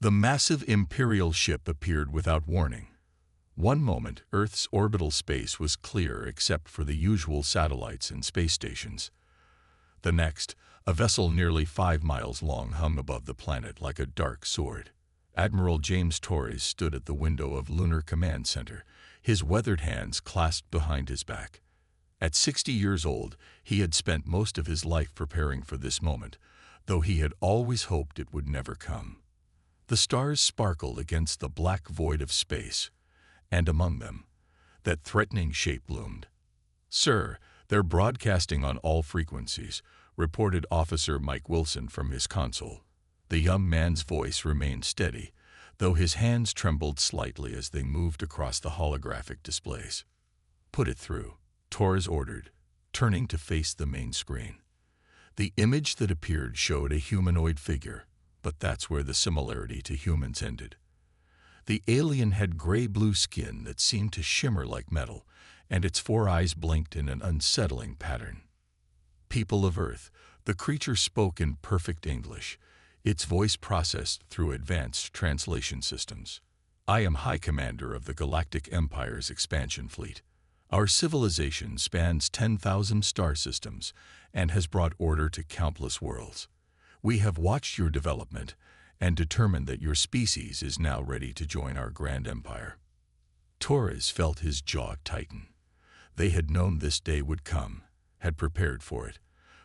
The massive Imperial ship appeared without warning. One moment, Earth's orbital space was clear except for the usual satellites and space stations. The next, a vessel nearly 5 miles long hung above the planet like a dark sword. Admiral James Torres stood at the window of Lunar Command Center, his weathered hands clasped behind his back. At 60 years old, he had spent most of his life preparing for this moment, though he had always hoped it would never come. The stars sparkled against the black void of space, and among them, that threatening shape loomed. "Sir, they're broadcasting on all frequencies," reported Officer Mike Wilson from his console. The young man's voice remained steady, though his hands trembled slightly as they moved across the holographic displays. "Put it through," Torres ordered, turning to face the main screen. The image that appeared showed a humanoid figure, but that's where the similarity to humans ended. The alien had gray-blue skin that seemed to shimmer like metal, and its 4 eyes blinked in an unsettling pattern. "People of Earth," the creature spoke in perfect English, its voice processed through advanced translation systems. "I am High Commander of the Galactic Empire's expansion fleet. Our civilization spans 10,000 star systems and has brought order to countless worlds. We have watched your development and determined that your species is now ready to join our grand empire." Torres felt his jaw tighten. They had known this day would come, had prepared for it,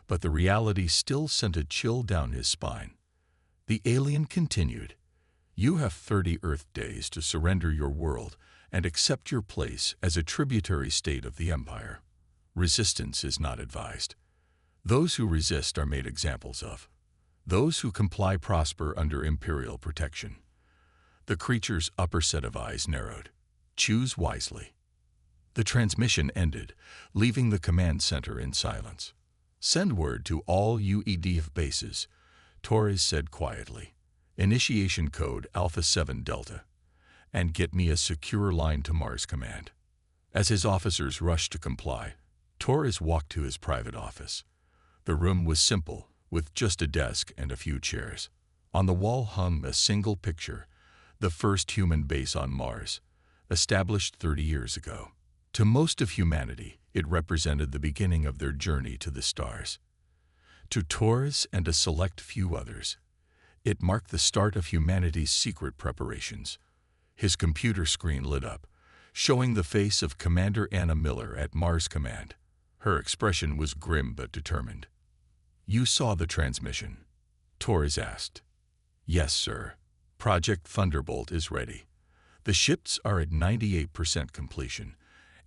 but the reality still sent a chill down his spine. The alien continued, "You have 30 Earth days to surrender your world and accept your place as a tributary state of the Empire. Resistance is not advised. Those who resist are made examples of. Those who comply prosper under Imperial protection." The creature's upper set of eyes narrowed. "Choose wisely." The transmission ended, leaving the command center in silence. "Send word to all UEDF bases," Torres said quietly. "Initiation code Alpha 7 Delta. And get me a secure line to Mars Command." As his officers rushed to comply, Torres walked to his private office. The room was simple, with just a desk and a few chairs. On the wall hung a single picture, the first human base on Mars, established 30 years ago. To most of humanity, it represented the beginning of their journey to the stars. To Torres and a select few others, it marked the start of humanity's secret preparations. His computer screen lit up, showing the face of Commander Anna Miller at Mars Command. Her expression was grim but determined. "You saw the transmission?" Torres asked. "Yes, sir. Project Thunderbolt is ready. The ships are at 98% completion,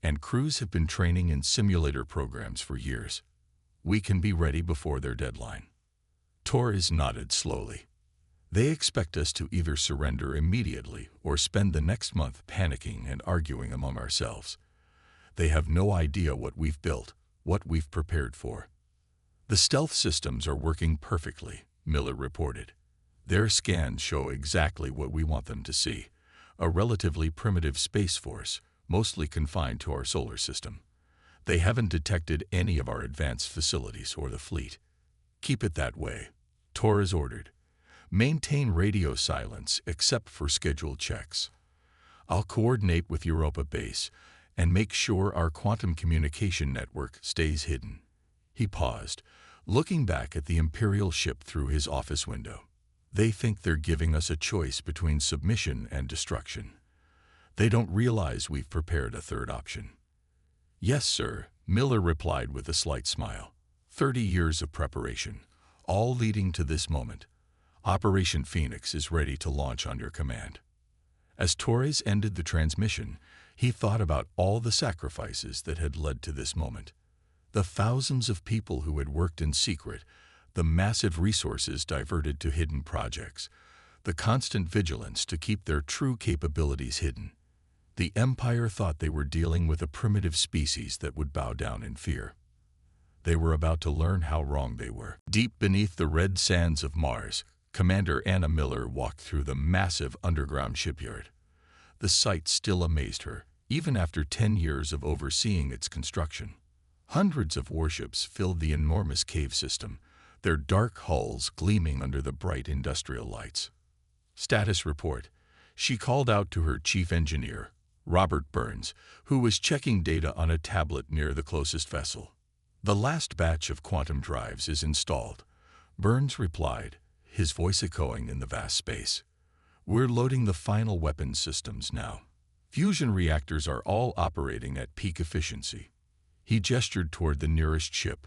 and crews have been training in simulator programs for years. We can be ready before their deadline." Torres nodded slowly. "They expect us to either surrender immediately or spend the next month panicking and arguing among ourselves. They have no idea what we've built, what we've prepared for." "The stealth systems are working perfectly," Miller reported. "Their scans show exactly what we want them to see, a relatively primitive space force, mostly confined to our solar system. They haven't detected any of our advanced facilities or the fleet." "Keep it that way," Torres ordered. "Maintain radio silence except for scheduled checks. I'll coordinate with Europa Base and make sure our quantum communication network stays hidden." He paused, looking back at the Imperial ship through his office window. "They think they're giving us a choice between submission and destruction. They don't realize we've prepared a third option." "Yes, sir," Miller replied with a slight smile. 30 years of preparation, all leading to this moment. Operation Phoenix is ready to launch on your command." As Torres ended the transmission, he thought about all the sacrifices that had led to this moment. The thousands of people who had worked in secret, the massive resources diverted to hidden projects, the constant vigilance to keep their true capabilities hidden. The Empire thought they were dealing with a primitive species that would bow down in fear. They were about to learn how wrong they were. Deep beneath the red sands of Mars, Commander Anna Miller walked through the massive underground shipyard. The sight still amazed her, even after 10 years of overseeing its construction. Hundreds of warships filled the enormous cave system, their dark hulls gleaming under the bright industrial lights. Status report. She called out to her chief engineer, Robert Burns, who was checking data on a tablet near the closest vessel. The last batch of quantum drives is installed, Burns replied, his voice echoing in the vast space. We're loading the final weapons systems now. Fusion reactors are all operating at peak efficiency. He gestured toward the nearest ship,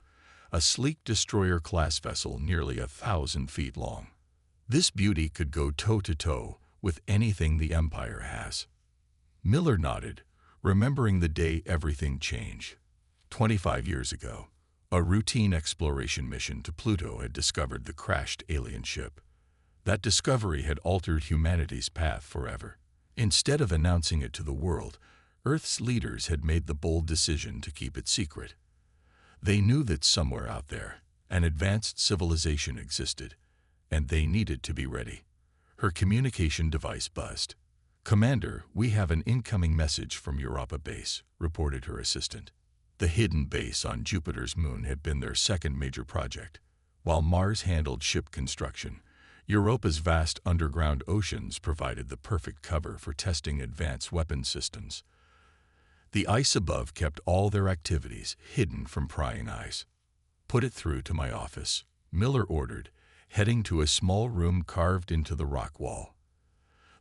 a sleek destroyer-class vessel nearly 1,000 feet long. This beauty could go toe-to-toe with anything the Empire has. Miller nodded, remembering the day everything changed. 25 years ago, a routine exploration mission to Pluto had discovered the crashed alien ship. That discovery had altered humanity's path forever. Instead of announcing it to the world, Earth's leaders had made the bold decision to keep it secret. They knew that somewhere out there, an advanced civilization existed, and they needed to be ready. Her communication device buzzed. "Commander, we have an incoming message from Europa Base," reported her assistant. The hidden base on Jupiter's moon had been their second major project. While Mars handled ship construction, Europa's vast underground oceans provided the perfect cover for testing advanced weapons systems. The ice above kept all their activities hidden from prying eyes. "Put it through to my office," Miller ordered, heading to a small room carved into the rock wall.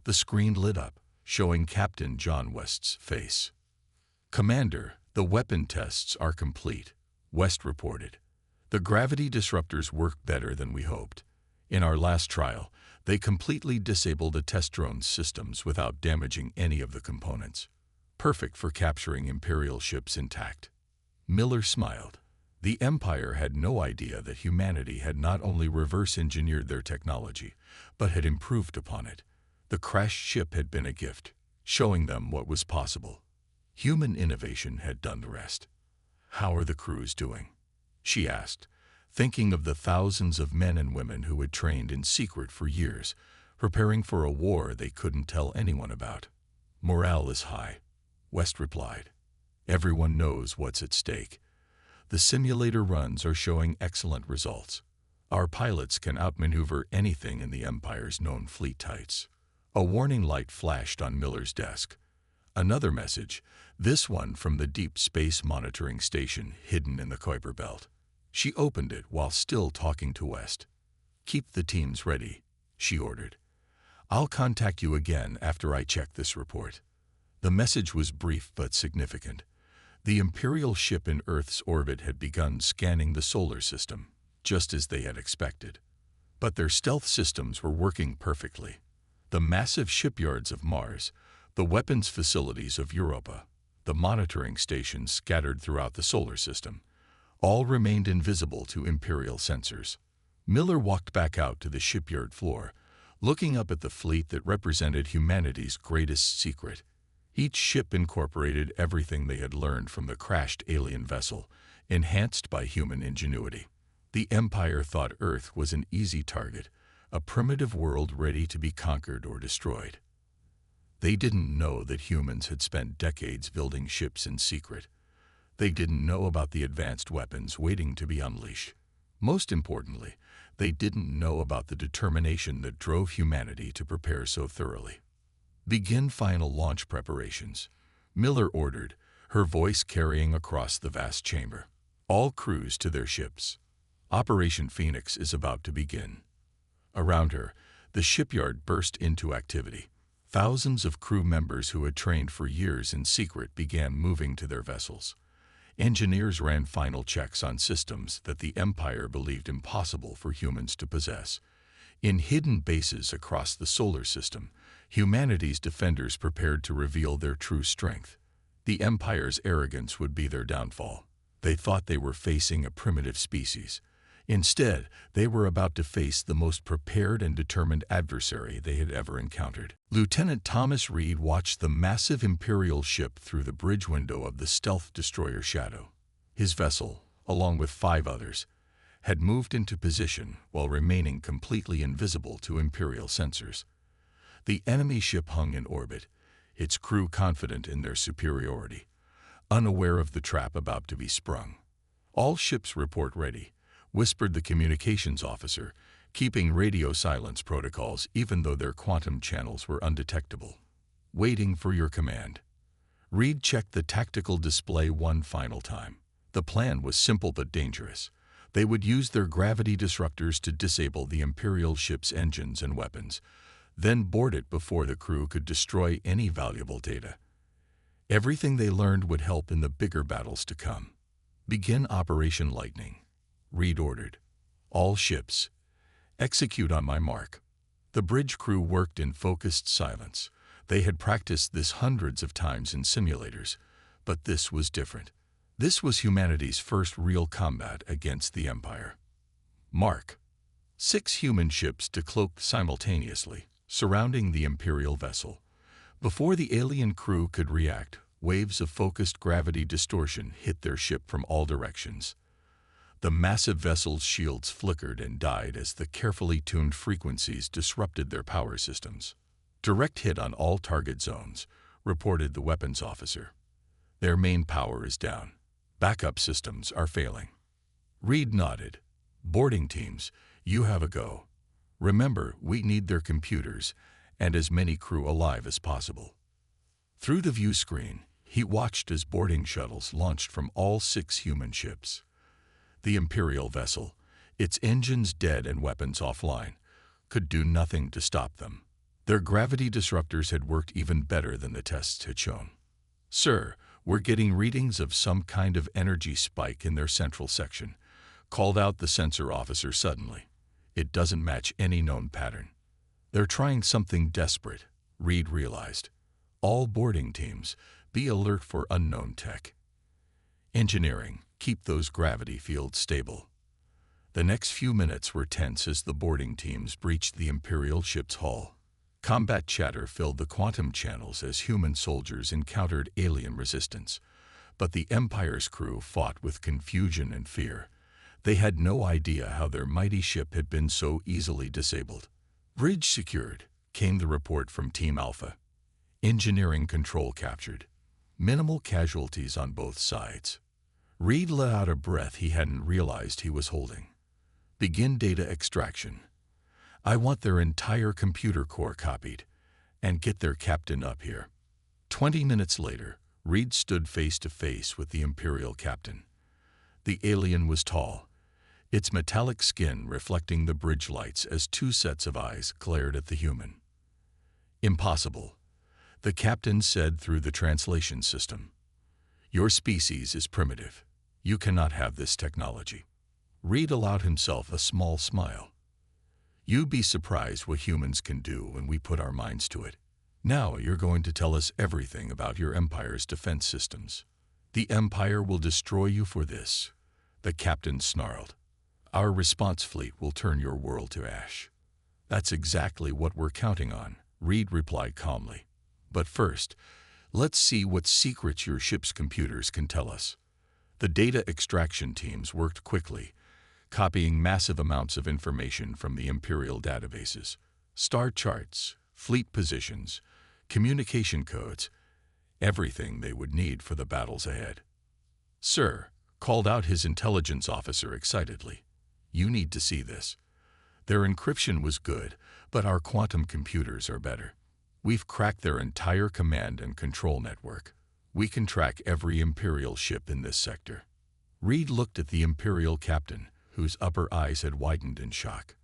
The screen lit up, showing Captain John West's face. "Commander, the weapon tests are complete," West reported. "The gravity disruptors worked better than we hoped. In our last trial, they completely disabled the test drone's systems without damaging any of the components. Perfect for capturing Imperial ships intact." Miller smiled. The Empire had no idea that humanity had not only reverse-engineered their technology, but had improved upon it. The crashed ship had been a gift, showing them what was possible. Human innovation had done the rest. "How are the crews doing?" she asked, thinking of the thousands of men and women who had trained in secret for years, preparing for a war they couldn't tell anyone about. "Morale is high," West replied. "Everyone knows what's at stake. The simulator runs are showing excellent results. Our pilots can outmaneuver anything in the Empire's known fleet types." A warning light flashed on Miller's desk. Another message, this one from the Deep Space Monitoring Station hidden in the Kuiper Belt. She opened it while still talking to West. "Keep the teams ready," she ordered. "I'll contact you again after I check this report." The message was brief but significant. The Imperial ship in Earth's orbit had begun scanning the solar system, just as they had expected. But their stealth systems were working perfectly. The massive shipyards of Mars, the weapons facilities of Europa, the monitoring stations scattered throughout the solar system, all remained invisible to Imperial sensors. Miller walked back out to the shipyard floor, looking up at the fleet that represented humanity's greatest secret. Each ship incorporated everything they had learned from the crashed alien vessel, enhanced by human ingenuity. The Empire thought Earth was an easy target, a primitive world ready to be conquered or destroyed. They didn't know that humans had spent decades building ships in secret. They didn't know about the advanced weapons waiting to be unleashed. Most importantly, they didn't know about the determination that drove humanity to prepare so thoroughly. "Begin final launch preparations," Miller ordered, her voice carrying across the vast chamber. "All crews to their ships. Operation Phoenix is about to begin." Around her, the shipyard burst into activity. Thousands of crew members who had trained for years in secret began moving to their vessels. Engineers ran final checks on systems that the Empire believed impossible for humans to possess. In hidden bases across the solar system, humanity's defenders prepared to reveal their true strength. The Empire's arrogance would be their downfall. They thought they were facing a primitive species. Instead, they were about to face the most prepared and determined adversary they had ever encountered. Lieutenant Thomas Reed watched the massive Imperial ship through the bridge window of the stealth destroyer Shadow. His vessel, along with 5 others, had moved into position while remaining completely invisible to Imperial sensors. The enemy ship hung in orbit, its crew confident in their superiority, unaware of the trap about to be sprung. "All ships report ready," whispered the communications officer, keeping radio silence protocols even though their quantum channels were undetectable. Waiting for your command. Reed checked the tactical display one final time. The plan was simple but dangerous. They would use their gravity disruptors to disable the Imperial ship's engines and weapons, then board it before the crew could destroy any valuable data. Everything they learned would help in the bigger battles to come. Begin Operation Lightning. Reed ordered. All ships, execute on my mark. The bridge crew worked in focused silence. They had practiced this hundreds of times in simulators, but this was different. This was humanity's first real combat against the Empire. Mark. 6 human ships decloaked simultaneously, surrounding the Imperial vessel. Before the alien crew could react, waves of focused gravity distortion hit their ship from all directions. The massive vessel's shields flickered and died as the carefully tuned frequencies disrupted their power systems. Direct hit on all target zones, reported the weapons officer. Their main power is down. Backup systems are failing. Reed nodded. Boarding teams, you have a go. Remember, we need their computers and as many crew alive as possible. Through the view screen, he watched as boarding shuttles launched from all 6 human ships. The Imperial vessel, its engines dead and weapons offline, could do nothing to stop them. Their gravity disruptors had worked even better than the tests had shown. Sir, we're getting readings of some kind of energy spike in their central section, called out the sensor officer suddenly. It doesn't match any known pattern. They're trying something desperate, Reed realized. All boarding teams, be alert for unknown tech. Engineering, keep those gravity fields stable. The next few minutes were tense as the boarding teams breached the Imperial ship's hull. Combat chatter filled the quantum channels as human soldiers encountered alien resistance, but the Empire's crew fought with confusion and fear. They had no idea how their mighty ship had been so easily disabled. Bridge secured, came the report from Team Alpha. Engineering control captured. Minimal casualties on both sides. Reed let out a breath he hadn't realized he was holding. Begin data extraction. I want their entire computer core copied, and get their captain up here. 20 minutes later, Reed stood face to face with the Imperial captain. The alien was tall, its metallic skin reflecting the bridge lights as 2 sets of eyes glared at the human. Impossible, the captain said through the translation system. Your species is primitive. You cannot have this technology. Reed allowed himself a small smile. You'd be surprised what humans can do when we put our minds to it. Now you're going to tell us everything about your Empire's defense systems. The Empire will destroy you for this, the captain snarled. Our response fleet will turn your world to ash. That's exactly what we're counting on, Reed replied calmly. But first, let's see what secrets your ship's computers can tell us. The data extraction teams worked quickly, copying massive amounts of information from the Imperial databases. Star charts, fleet positions, communication codes, everything they would need for the battles ahead. Sir, called out his intelligence officer excitedly. You need to see this. Their encryption was good, but our quantum computers are better. We've cracked their entire command and control network. We can track every Imperial ship in this sector. Reed looked at the Imperial captain, whose upper eyes had widened in shock.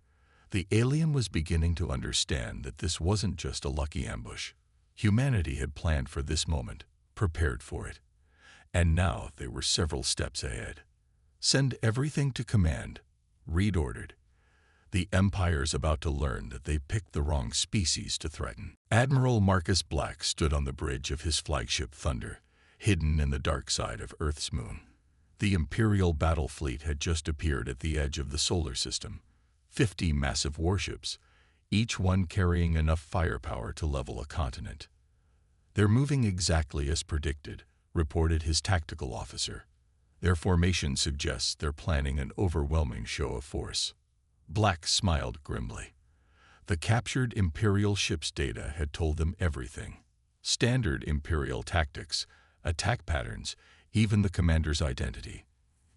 The alien was beginning to understand that this wasn't just a lucky ambush. Humanity had planned for this moment, prepared for it. And now they were several steps ahead. Send everything to command, Reed ordered. The Empire's about to learn that they picked the wrong species to threaten. Admiral Marcus Black stood on the bridge of his flagship Thunder, hidden in the dark side of Earth's moon. The Imperial battle fleet had just appeared at the edge of the solar system. 50 massive warships, each one carrying enough firepower to level a continent. They're moving exactly as predicted, reported his tactical officer. Their formation suggests they're planning an overwhelming show of force. Black smiled grimly. The captured Imperial ship's data had told them everything. Standard Imperial tactics, attack patterns, even the commander's identity.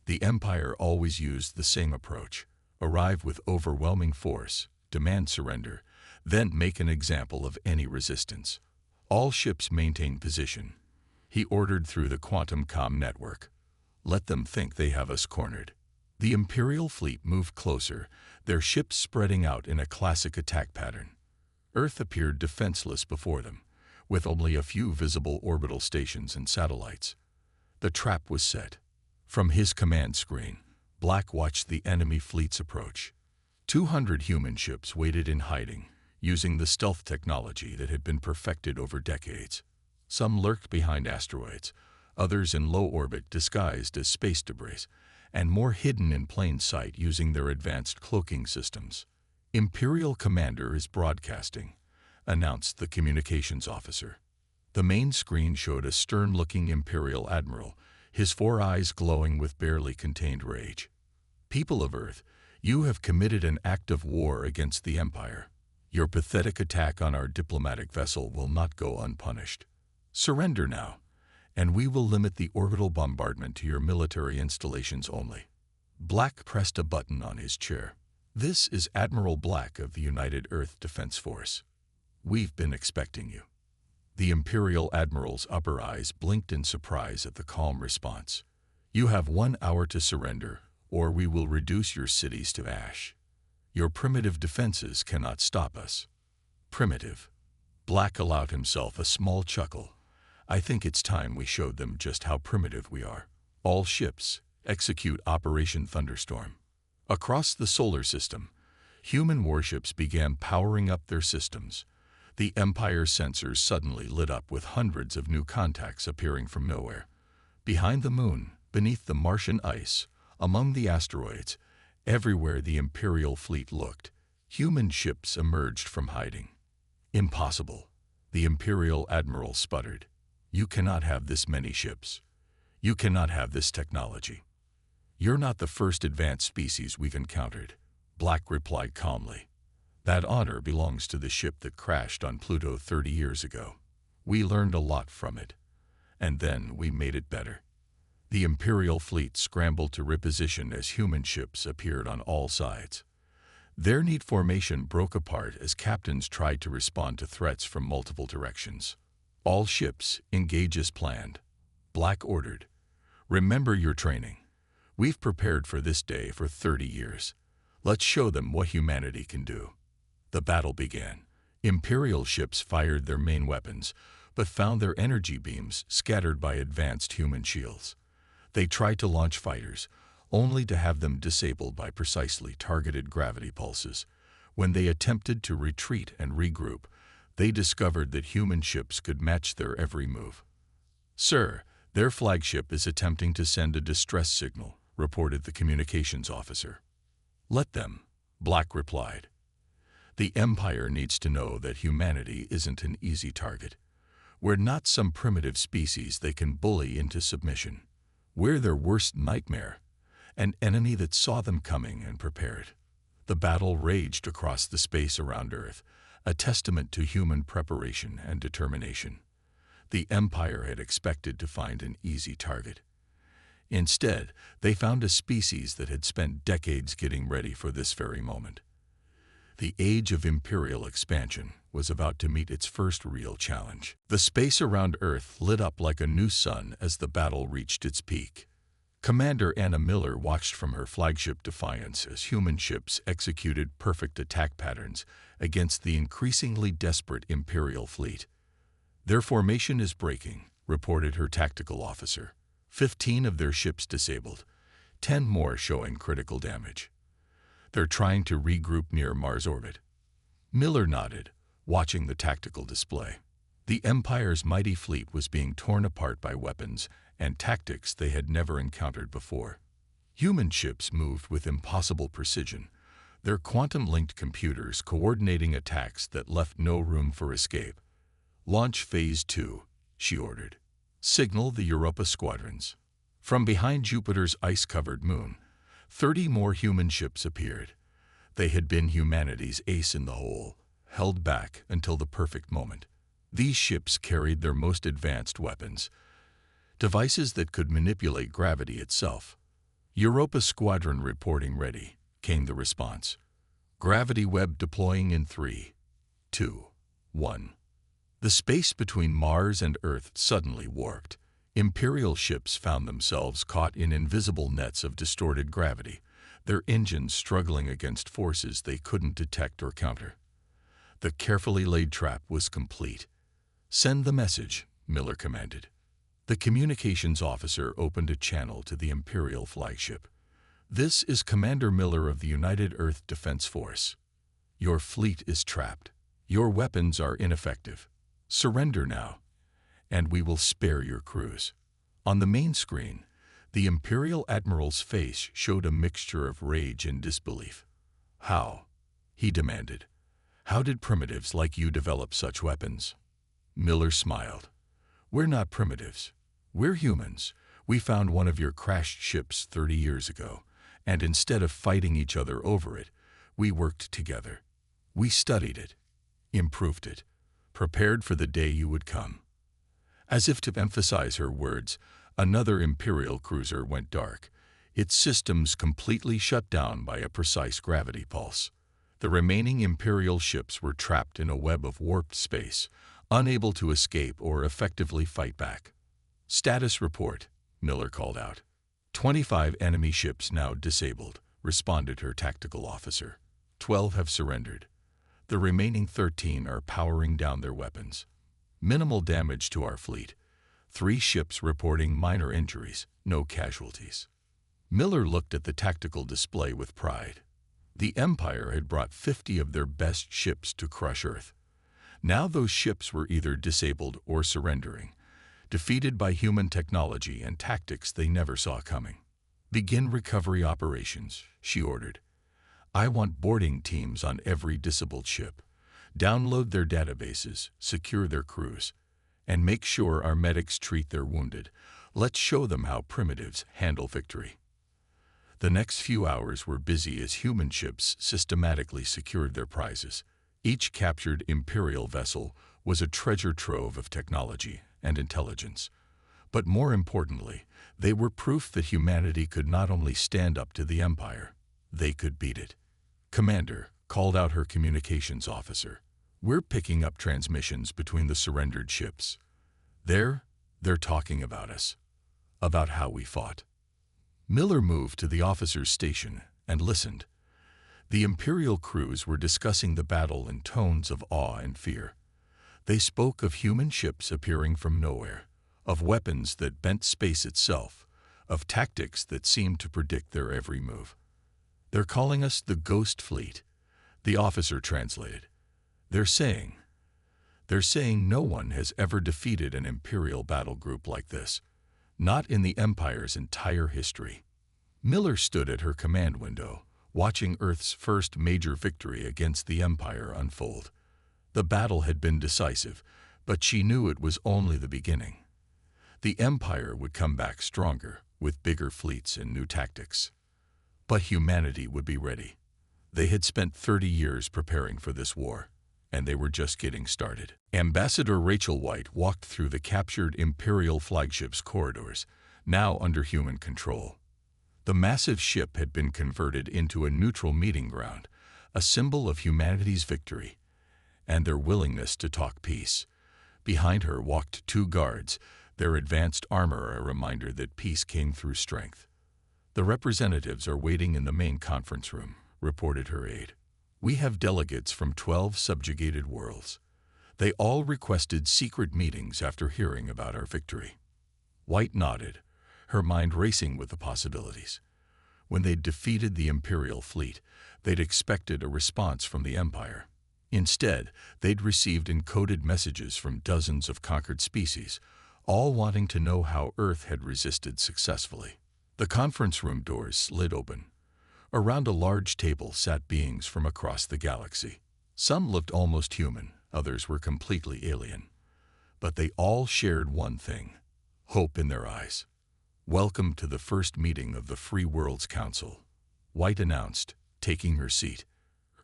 The Empire always used the same approach, arrive with overwhelming force, demand surrender, then make an example of any resistance. All ships maintain position. He ordered through the quantum comm network. Let them think they have us cornered. The Imperial fleet moved closer, their ships spreading out in a classic attack pattern. Earth appeared defenseless before them, with only a few visible orbital stations and satellites. The trap was set. From his command screen, Black watched the enemy fleets approach. 200 human ships waited in hiding, using the stealth technology that had been perfected over decades. Some lurked behind asteroids, others in low orbit disguised as space debris, and more hidden in plain sight using their advanced cloaking systems. "Imperial Commander is broadcasting," announced the communications officer. The main screen showed a stern-looking Imperial Admiral, his 4 eyes glowing with barely contained rage. "People of Earth, you have committed an act of war against the Empire. Your pathetic attack on our diplomatic vessel will not go unpunished. Surrender now, and we will limit the orbital bombardment to your military installations only." Black pressed a button on his chair. "This is Admiral Black of the United Earth Defense Force. We've been expecting you." The Imperial Admiral's upper eyes blinked in surprise at the calm response. "You have 1 hour to surrender, or we will reduce your cities to ash. Your primitive defenses cannot stop us." Primitive. Black allowed himself a small chuckle. "I think it's time we showed them just how primitive we are. All ships, execute Operation Thunderstorm." Across the solar system, human warships began powering up their systems. The Empire's sensors suddenly lit up with hundreds of new contacts appearing from nowhere. Behind the moon, beneath the Martian ice, among the asteroids, everywhere the Imperial fleet looked, human ships emerged from hiding. "Impossible," the Imperial Admiral sputtered. "You cannot have this many ships. You cannot have this technology." "You're not the first advanced species we've encountered," Black replied calmly. "That honor belongs to the ship that crashed on Pluto 30 years ago. We learned a lot from it, and then we made it better." The Imperial fleet scrambled to reposition as human ships appeared on all sides. Their neat formation broke apart as captains tried to respond to threats from multiple directions. "All ships, engage as planned," Black ordered. "Remember your training. We've prepared for this day for 30 years. Let's show them what humanity can do." The battle began. Imperial ships fired their main weapons, but found their energy beams scattered by advanced human shields. They tried to launch fighters, only to have them disabled by precisely targeted gravity pulses. When they attempted to retreat and regroup, they discovered that human ships could match their every move. "Sir, their flagship is attempting to send a distress signal," reported the communications officer. "Let them," Black replied. "The Empire needs to know that humanity isn't an easy target. We're not some primitive species they can bully into submission. We're their worst nightmare, an enemy that saw them coming and prepared." The battle raged across the space around Earth, a testament to human preparation and determination. The Empire had expected to find an easy target. Instead, they found a species that had spent decades getting ready for this very moment. The age of imperial expansion was about to meet its first real challenge. The space around Earth lit up like a new sun as the battle reached its peak. Commander Anna Miller watched from her flagship Defiance as human ships executed perfect attack patterns against the increasingly desperate Imperial fleet. "Their formation is breaking," reported her tactical officer. 15 of their ships disabled, 10 more showing critical damage. "They're trying to regroup near Mars orbit." Miller nodded, watching the tactical display. The Empire's mighty fleet was being torn apart by weapons and tactics they had never encountered before. Human ships moved with impossible precision, their quantum-linked computers coordinating attacks that left no room for escape. "Launch Phase 2, she ordered. "Signal the Europa squadrons." From behind Jupiter's ice-covered moon, 30 more human ships appeared. They had been humanity's ace in the hole, held back until the perfect moment. These ships carried their most advanced weapons, devices that could manipulate gravity itself. "Europa squadron reporting ready," came the response. Gravity web deploying in 3, 2, 1. The space between Mars and Earth suddenly warped. Imperial ships found themselves caught in invisible nets of distorted gravity, their engines struggling against forces they couldn't detect or counter. The carefully laid trap was complete. Send the message, Miller commanded. The communications officer opened a channel to the Imperial flagship. This is Commander Miller of the United Earth Defense Force. Your fleet is trapped. Your weapons are ineffective. Surrender now, and we will spare your crews. On the main screen, the Imperial Admiral's face showed a mixture of rage and disbelief. How? He demanded. How did primitives like you develop such weapons? Miller smiled. We're not primitives. We're humans. We found one of your crashed ships 30 years ago, and instead of fighting each other over it, we worked together. We studied it, improved it, prepared for the day you would come. As if to emphasize her words, another Imperial cruiser went dark, its systems completely shut down by a precise gravity pulse. The remaining Imperial ships were trapped in a web of warped space, unable to escape or effectively fight back. Status report, Miller called out. 25 enemy ships now disabled, responded her tactical officer. 12 have surrendered. The remaining 13 are powering down their weapons. Minimal damage to our fleet. 3 ships reporting minor injuries, no casualties. Miller looked at the tactical display with pride. The Empire had brought 50 of their best ships to crush Earth. Now those ships were either disabled or surrendering, defeated by human technology and tactics they never saw coming. Begin recovery operations, she ordered. I want boarding teams on every disabled ship. Download their databases, secure their crews, and make sure our medics treat their wounded. Let's show them how primitives handle victory. The next few hours were busy as human ships systematically secured their prizes. Each captured Imperial vessel was a treasure trove of technology and intelligence. But more importantly, they were proof that humanity could not only stand up to the Empire, they could beat it. Commander, called out her communications officer. We're picking up transmissions between the surrendered ships. They're talking about us, about how we fought. Miller moved to the officer's station and listened. The Imperial crews were discussing the battle in tones of awe and fear. They spoke of human ships appearing from nowhere, of weapons that bent space itself, of tactics that seemed to predict their every move. They're calling us the Ghost Fleet, the officer translated. They're saying no one has ever defeated an Imperial battle group like this, not in the Empire's entire history. Miller stood at her command window, watching Earth's first major victory against the Empire unfold. The battle had been decisive, but she knew it was only the beginning. The Empire would come back stronger, with bigger fleets and new tactics. But humanity would be ready. They had spent 30 years preparing for this war, and they were just getting started. Ambassador Rachel White walked through the captured Imperial flagship's corridors, now under human control. The massive ship had been converted into a neutral meeting ground, a symbol of humanity's victory and their willingness to talk peace. Behind her walked 2 guards, their advanced armor a reminder that peace came through strength. The representatives are waiting in the main conference room, reported her aide. We have delegates from 12 subjugated worlds. They all requested secret meetings after hearing about our victory. White nodded, her mind racing with the possibilities. When they'd defeated the Imperial fleet, they'd expected a response from the Empire. Instead, they'd received encoded messages from dozens of conquered species, all wanting to know how Earth had resisted successfully. The conference room doors slid open. Around a large table sat beings from across the galaxy. Some looked almost human, others were completely alien. But they all shared one thing: hope in their eyes. Welcome to the first meeting of the Free Worlds Council, White announced, taking her seat.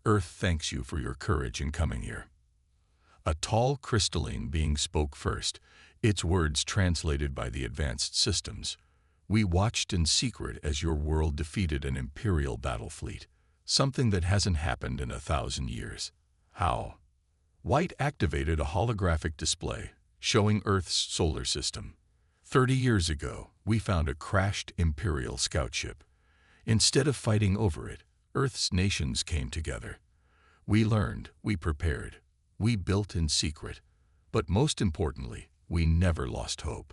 Earth thanks you for your courage in coming here. A tall crystalline being spoke first, its words translated by the advanced systems. We watched in secret as your world defeated an Imperial battle fleet. something that hasn't happened in 1,000 years. How? White activated a holographic display showing Earth's solar system. 30 years ago, we found a crashed Imperial scout ship. Instead of fighting over it, Earth's nations came together. We learned, we prepared, we built in secret, but most importantly, we never lost hope.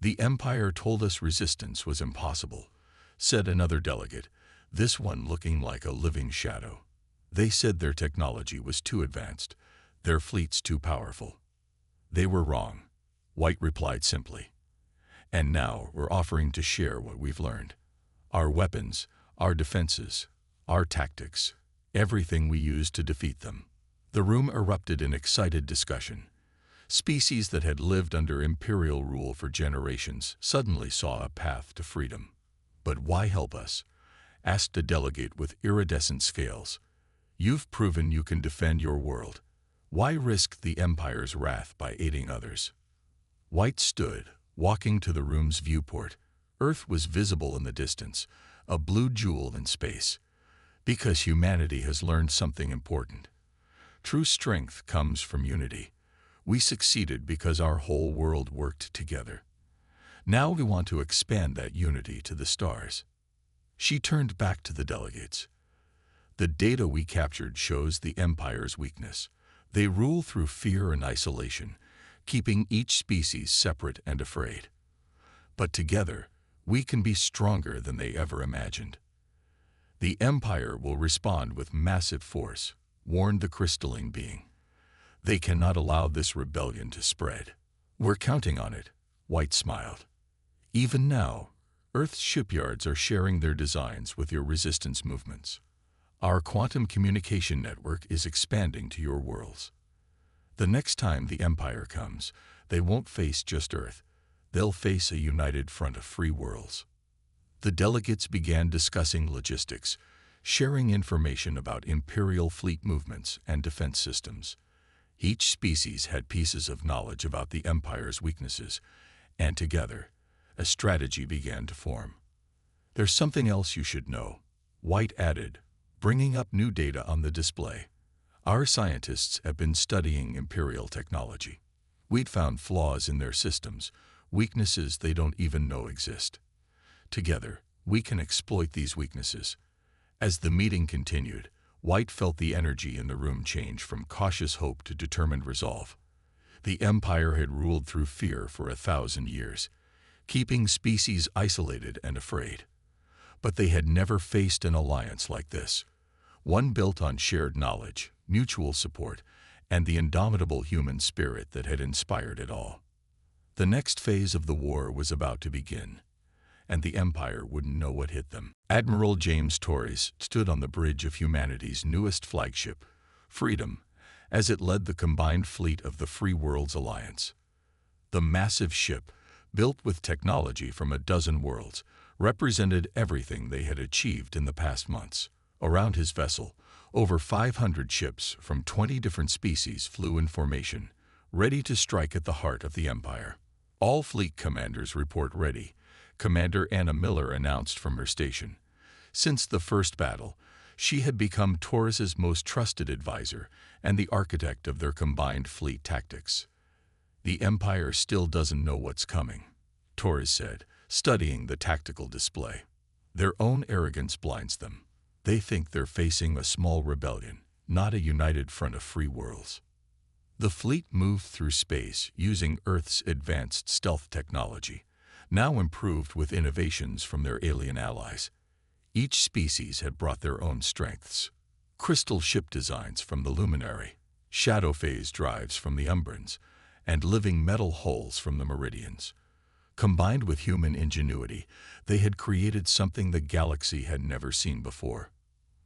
The Empire told us resistance was impossible, said another delegate, this one looking like a living shadow. They said their technology was too advanced, their fleets too powerful. They were wrong, White replied simply. And now we're offering to share what we've learned. Our weapons, our defenses, our tactics, everything we used to defeat them. The room erupted in excited discussion. Species that had lived under Imperial rule for generations suddenly saw a path to freedom. But why help us? Asked a delegate with iridescent scales. You've proven you can defend your world. Why risk the Empire's wrath by aiding others? White stood, walking to the room's viewport. Earth was visible in the distance, a blue jewel in space. Because humanity has learned something important. True strength comes from unity. We succeeded because our whole world worked together. Now we want to expand that unity to the stars. She turned back to the delegates. The data we captured shows the Empire's weakness. They rule through fear and isolation, keeping each species separate and afraid. But together, we can be stronger than they ever imagined. The Empire will respond with massive force, warned the crystalline being. They cannot allow this rebellion to spread. We're counting on it, White smiled. Even now, Earth's shipyards are sharing their designs with your resistance movements. Our quantum communication network is expanding to your worlds. The next time the Empire comes, they won't face just Earth. They'll face a united front of free worlds. The delegates began discussing logistics, sharing information about Imperial fleet movements and defense systems. Each species had pieces of knowledge about the Empire's weaknesses, and together, a strategy began to form. There's something else you should know, White added, bringing up new data on the display. Our scientists have been studying Imperial technology. We'd found flaws in their systems, weaknesses they don't even know exist. Together, we can exploit these weaknesses. As the meeting continued, White felt the energy in the room change from cautious hope to determined resolve. The Empire had ruled through fear for 1,000 years, keeping species isolated and afraid. But they had never faced an alliance like this, one built on shared knowledge, mutual support, and the indomitable human spirit that had inspired it all. The next phase of the war was about to begin, and the Empire wouldn't know what hit them. Admiral James Torres stood on the bridge of humanity's newest flagship, Freedom, as it led the combined fleet of the Free Worlds Alliance. The massive ship, built with technology from a dozen worlds, represented everything they had achieved in the past months. Around his vessel, over 500 ships from 20 different species flew in formation, ready to strike at the heart of the Empire. All fleet commanders report ready, Commander Anna Miller announced from her station. Since the first battle, she had become Torres's most trusted advisor and the architect of their combined fleet tactics. The Empire still doesn't know what's coming, Torres said, studying the tactical display. Their own arrogance blinds them. They think they're facing a small rebellion, not a united front of free worlds. The fleet moved through space using Earth's advanced stealth technology, now improved with innovations from their alien allies. Each species had brought their own strengths. Crystal ship designs from the Luminary, shadow phase drives from the Umbrans, and living metal hulls from the Meridians. Combined with human ingenuity, they had created something the galaxy had never seen before.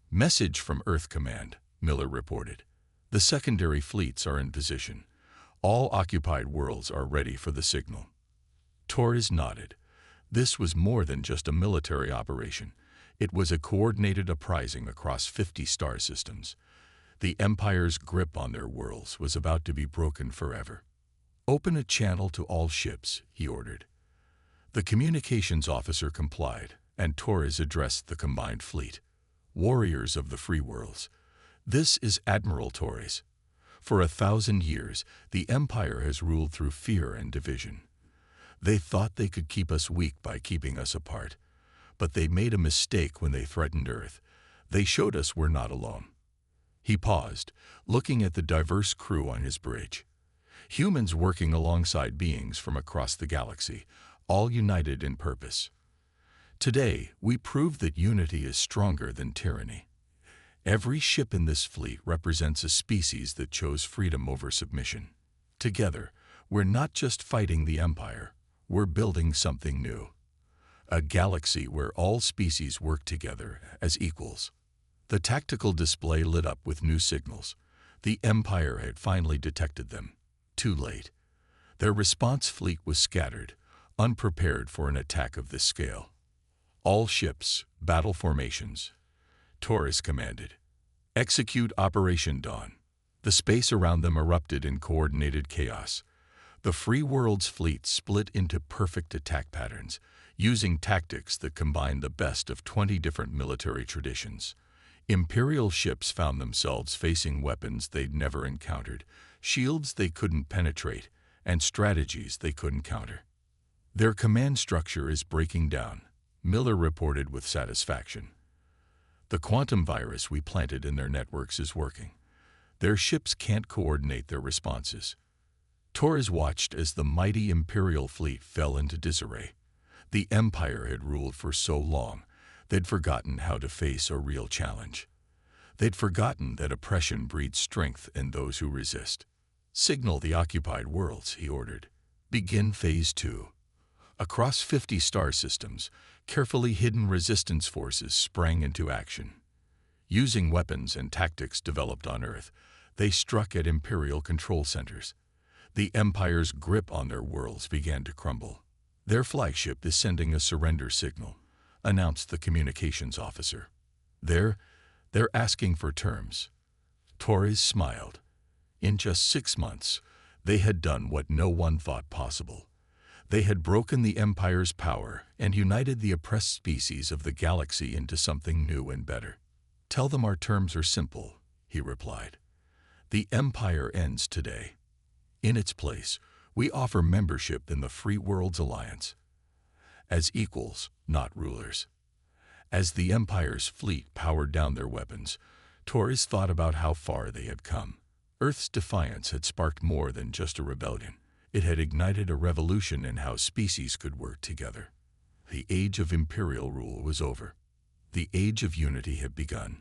Message from Earth Command, Miller reported. The secondary fleets are in position. All occupied worlds are ready for the signal. Torres nodded. This was more than just a military operation. It was a coordinated uprising across 50 star systems. The Empire's grip on their worlds was about to be broken forever. Open a channel to all ships, he ordered. The communications officer complied, and Torres addressed the combined fleet. warriors of the free worlds. This is Admiral Torres. For 1,000 years, the Empire has ruled through fear and division. They thought they could keep us weak by keeping us apart. But they made a mistake when they threatened Earth. They showed us we're not alone. He paused, looking at the diverse crew on his bridge. Humans working alongside beings from across the galaxy, all united in purpose. Today, we prove that unity is stronger than tyranny. Every ship in this fleet represents a species that chose freedom over submission. Together, we're not just fighting the Empire, we're building something new. A galaxy where all species work together as equals. The tactical display lit up with new signals. The Empire had finally detected them. Too late. Their response fleet was scattered, unprepared for an attack of this scale. All ships, battle formations. Torres commanded. Execute Operation Dawn. The space around them erupted in coordinated chaos. The free world's fleet split into perfect attack patterns, using tactics that combined the best of 20 different military traditions. Imperial ships found themselves facing weapons they'd never encountered, shields they couldn't penetrate, and strategies they couldn't counter. Their command structure is breaking down, Miller reported with satisfaction. The quantum virus we planted in their networks is working. Their ships can't coordinate their responses. Torres watched as the mighty Imperial fleet fell into disarray. The Empire had ruled for so long, they'd forgotten how to face a real challenge. They'd forgotten that oppression breeds strength in those who resist. Signal the occupied worlds, he ordered. Begin Phase 2. Across 50 star systems, carefully hidden resistance forces sprang into action. Using weapons and tactics developed on Earth, they struck at Imperial control centers. The Empire's grip on their worlds began to crumble. Their flagship is sending a surrender signal, announced the communications officer. They're asking for terms. Torres smiled. In just 6 months, they had done what no one thought possible. They had broken the Empire's power and united the oppressed species of the galaxy into something new and better. Tell them our terms are simple, he replied. The Empire ends today. In its place, we offer membership in the Free Worlds Alliance. As equals, not rulers. As the Empire's fleet powered down their weapons, Torres thought about how far they had come. Earth's defiance had sparked more than just a rebellion. It had ignited a revolution in how species could work together. The age of imperial rule was over. The age of unity had begun.